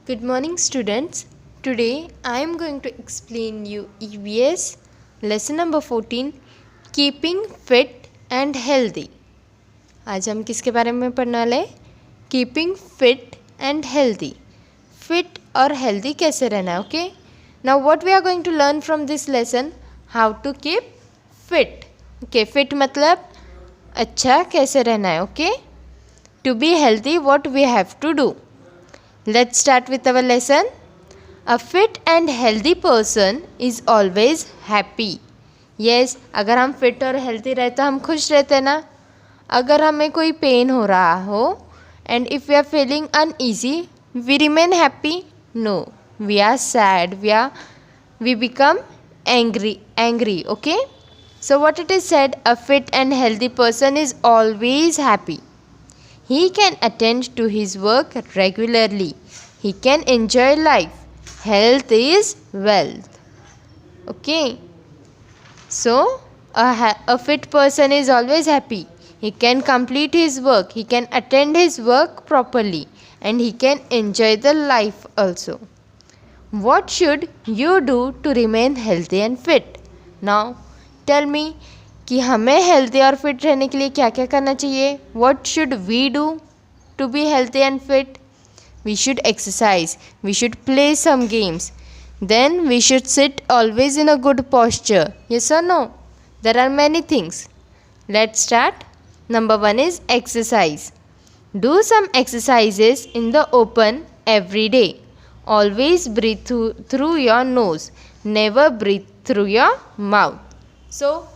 Good morning students. Today I am going to explain you EVS lesson number 14 Keeping Fit and Healthy. आज हम किसके बारे में पढ़ने वाले हैं? Keeping Fit and Healthy. Fit और healthy कैसे रहना है? Okay. Now what we are going to learn from this lesson? How to keep fit. Okay. Fit मतलब अच्छा कैसे रहना है? Okay. To be healthy, what we have to do? Let's start with our lesson. A fit and healthy person is always happy. Yes, अगर हम fit और healthy रहे तो हम खुश रहते हैं ना. अगर हमें कोई pain हो रहा हो and if we are feeling uneasy, we remain happy? No, we are sad. We become angry. Okay. So what it is said, a fit and healthy person is always happy. He can attend to his work regularly. He can enjoy life. Health is wealth. Okay. So, a fit person is always happy. He can complete his work. He can attend his work properly. And he can enjoy the life also. What should you do to remain healthy and fit? Now, tell me. कि हमें healthy और fit रहने के लिए क्या क्या करना चाहिए. What should we do to be healthy and fit? We should exercise, we should play some games, then we should sit always in a good posture. Yes और no? There are many things. Let's start. Number 1 is exercise. Do some exercises in the open every day. Always breathe through your nose, never breathe through your mouth. So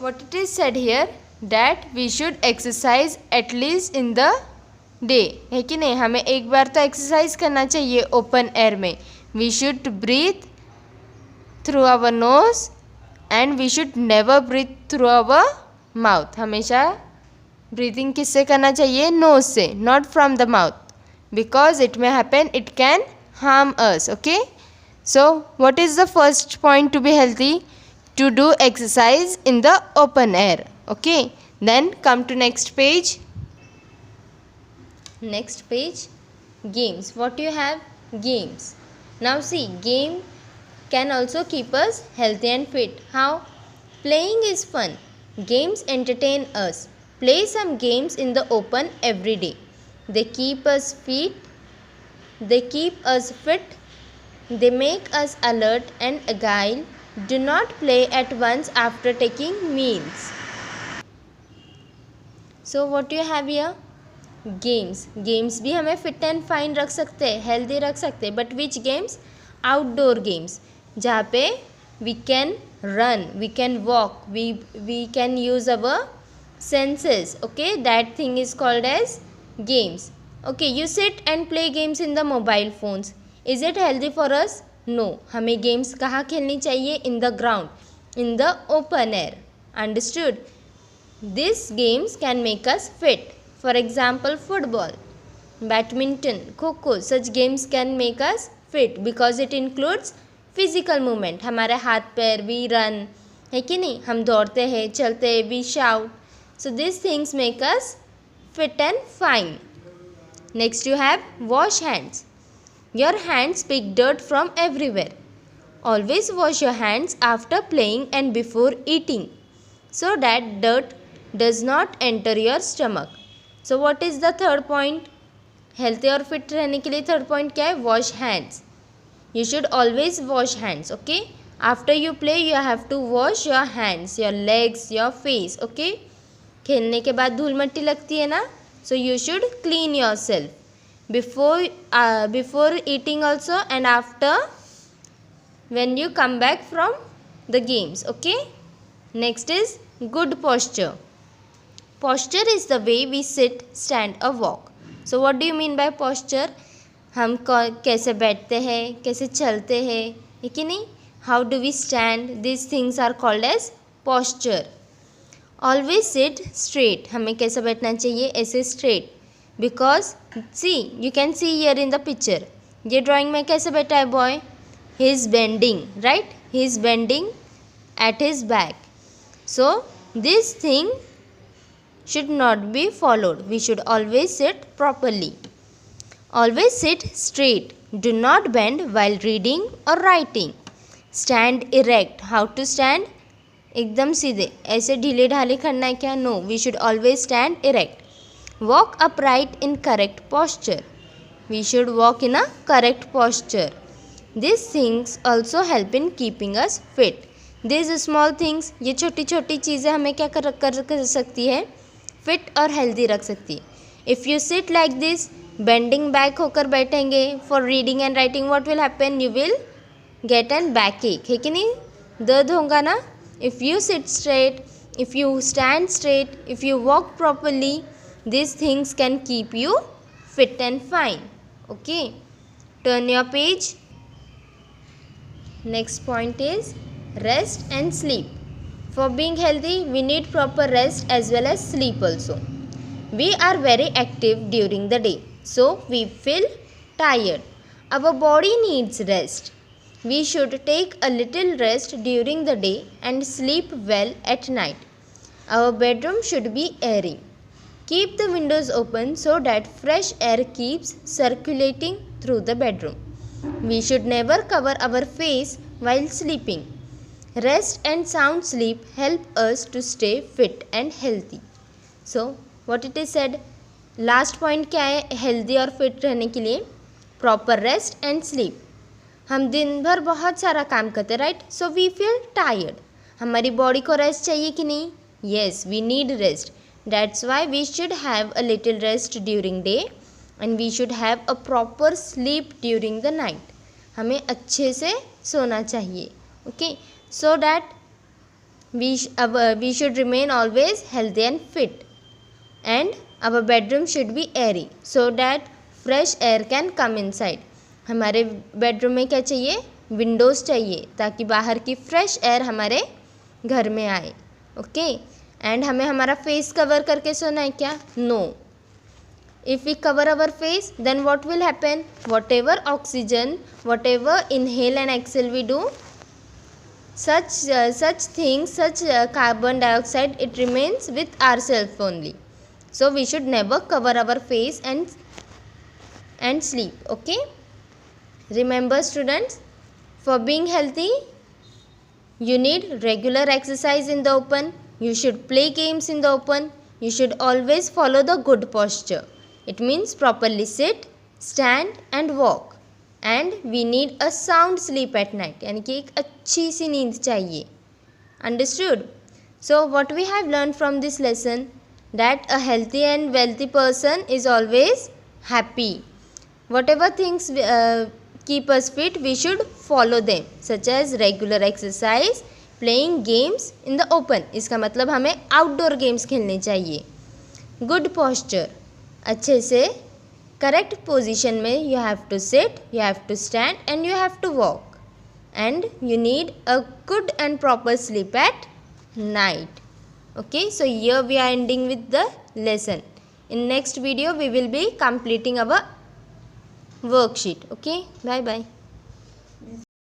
what it is said here that we should exercise at least in the day. है कि नहीं? हमें एक बार तो exercise करना चाहिए open air में. We should breathe through our nose and we should never breathe through our mouth. हमेशा ब्रीथिंग किससे करना चाहिए? नोज से, not from the mouth, because it may happen, it can harm us. Okay. So what is the first point to be healthy? To do exercise in the open air. Okay. Then come to next page. Next page. Games. What you have? Games. Now see, game can also keep us healthy and fit. How? Playing is fun. Games entertain us. Play some games in the open every day. They keep us fit. They keep us fit. They make us alert and agile. Do not play at once after taking meals. So what do you have here? Games. Games भी हमें fit and fine रख सकते हैं, healthy रख सकते हैं. But which games? Outdoor games. जहाँ पे we can run, we can walk, we can use our senses. Okay, that thing is called as games. Okay, you sit and play games in the mobile phones. Is it healthy for us? No. हमें games कहाँ खेलनी चाहिए? In the ground, in the open air. Understood? This games can make us fit. For example football, badminton, kho kho. Such games can make us fit because it includes physical movement. हमारे हाथ पैर, we run, है कि नहीं? हम दौड़ते हैं, चलते हैं, we shout. So this things make us fit and fine. Next you have wash hands. Your hands pick dirt from everywhere. Always wash your hands after playing and before eating so that dirt does not enter your stomach. So what is the third point? Healthy और fit रहने के लिए third point क्या है? Wash hands. You should always wash hands. Okay? After you play you have to wash your hands, your legs, your face. Okay? खेलने के बाद धूल मिट्टी लगती है ना? So you should clean yourself. Before eating also and after when you come back from the games. Okay. Next is good posture. Posture is the way we sit, stand or walk. So what do you mean by posture? हम कैसे बैठते हैं, कैसे चलते हैं, है कि नहीं? How do we stand? These things are called as posture. Always sit straight. हमें कैसे बैठना चाहिए? ऐसे straight. Because see, you can see here in the picture. ये drawing में कैसे बैठा है boy? He is bending, right? He is bending at his back. So this thing should not be followed. We should always sit properly. Always sit straight. Do not bend while reading or writing. Stand erect. How to stand? एकदम सीधे. ऐसे ढीले ढाले करना है क्या? No. We should always stand erect. Walk upright in correct posture. We should walk in a correct posture. These things also help in keeping us fit. These small things, ये छोटी छोटी चीज़ें हमें क्या कर सकती है? फिट और हेल्दी रख सकती है. If you sit like this, bending back होकर बैठेंगे for reading and writing, what will happen? You will get an back एक, है कि नहीं? दर्द होगा ना. If you sit straight, if you stand straight, if you walk properly, these things can keep you fit and fine. Okay, turn your page. Next point is rest and sleep. For being healthy, we need proper rest as well as sleep also. We are very active during the day, so we feel tired. Our body needs rest. We should take a little rest during the day and sleep well at night. Our bedroom should be airy. Keep the windows open so that fresh air keeps circulating through the bedroom. We should never cover our face while sleeping. Rest and sound sleep help us to stay fit and healthy. So, what it is said, last point क्या है healthy और fit रहने के लिए? Proper rest and sleep. हम दिन भर बहुत सारा काम करते हैं, right? So we feel tired. हमारी बॉडी को रेस्ट चाहिए कि नहीं? Yes, we need rest. That's why we should have a little rest during day and we should have a proper sleep during the night. हमें अच्छे से सोना चाहिए. Okay, so that we should remain always healthy and fit. And our bedroom should be airy so that fresh air can come inside. हमारे bedroom में क्या चाहिए? Windows चाहिए ताकि बाहर की फ्रेश एयर हमारे घर में आए. ओके, एंड हमें हमारा फेस कवर करके सोना है क्या? No. If we cover our face then what will happen? Whatever oxygen, whatever inhale and exhale we do, such things, such carbon dioxide, it remains with ourselves only. So we should never cover our face and sleep. Okay, remember students, for being healthy you need regular exercise in the open. You should play games in the open. You should always follow the good posture. It means properly sit, stand and walk. And we need a sound sleep at night, यानी कि एक अच्छी सी नींद चाहिए. Understood? So what we have learn from this lesson, that a healthy and wealthy person is always happy. Whatever things keep us fit we should follow them, such as regular exercise, playing games in the open. इसका मतलब हमें outdoor games खेलने चाहिए. Good posture, अच्छे से correct position में you have to sit, you have to stand and you have to walk. And you need a good and proper sleep at night. Okay, so here we are ending with the lesson. In next video we will be completing our worksheet. Okay, bye bye.